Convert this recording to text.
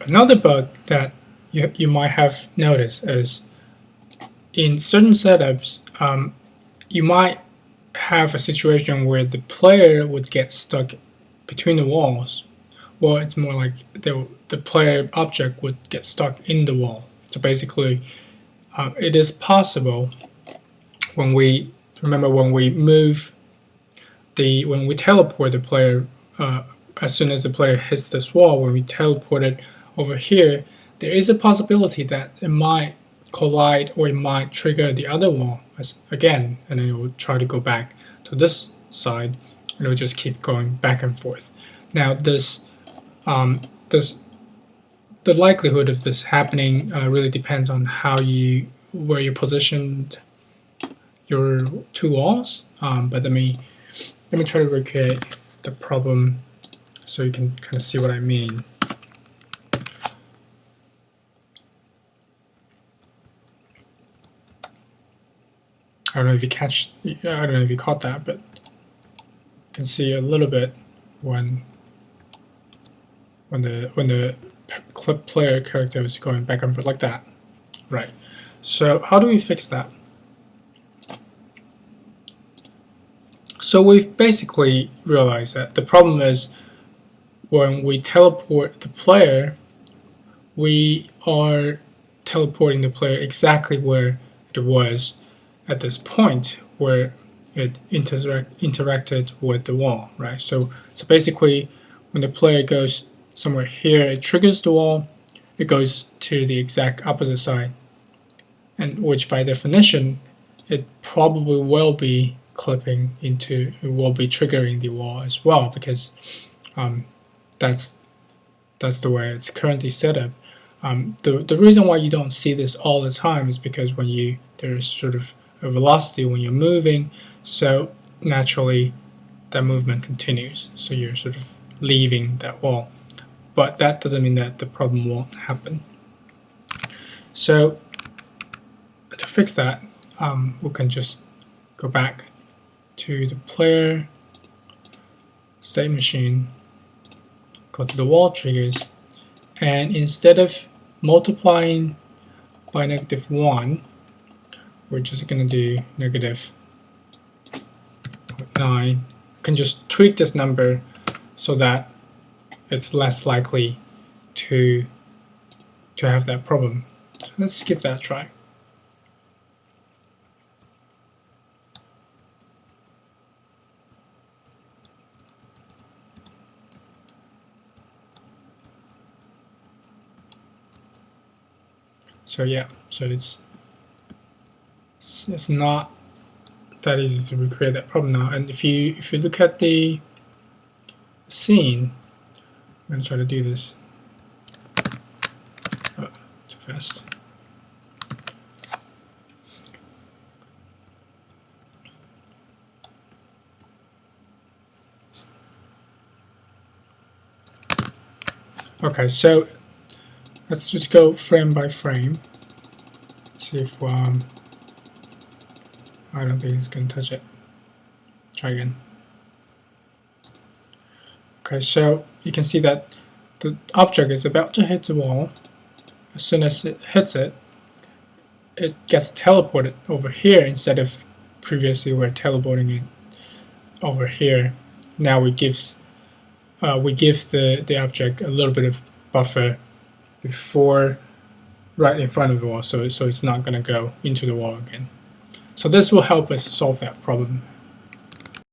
Another bug that you might have noticed is in certain setups, you might have a situation where the player would get stuck between the walls. Well, it's more like the player object would get stuck in the wall. So basically, it is possible when we when we teleport the player, as soon as the player hits this wall, when we teleport it over here, there is a possibility that it might collide or it might trigger the other wall again, and then it will try to go back to this side, and it will just keep going back and forth. Now, the likelihood of this happening really depends on where you positioned your two walls. But let me try to recreate the problem so you can kind of see what I mean. I don't know if you caught that, but you can see a little bit when the clip player character is going back and forth like that. Right. So how do we fix that? So we've basically realized that the problem is when we teleport the player, we are teleporting the player exactly where it was at this point where it interacted with the wall, right? So basically, when the player goes somewhere here, it triggers the wall, it goes to the exact opposite side, and which by definition, it probably will be triggering the wall as well, because that's the way it's currently set up. The reason why you don't see this all the time is because there's sort of a velocity when you're moving, so naturally that movement continues, so you're sort of leaving that wall, but that doesn't mean that the problem won't happen. So to fix that, we can just go back to the player state machine, go to the wall triggers, and instead of multiplying by -1, we're just going to do -9. You can just tweak this number so that it's less likely to have that problem. So let's give that a try. So yeah, so it's not that easy to recreate that problem now. And if you look at the scene, I'm going to try to do this. Oh, too fast. Okay, so let's just go frame by frame. See if I don't think it's going to touch it. Try again. Okay, so you can see that the object is about to hit the wall. As soon as it hits it, it gets teleported over here instead of previously we're teleporting it over here. Now we give the object a little bit of buffer before right in front of the wall, so it's not going to go into the wall again. So this will help us solve that problem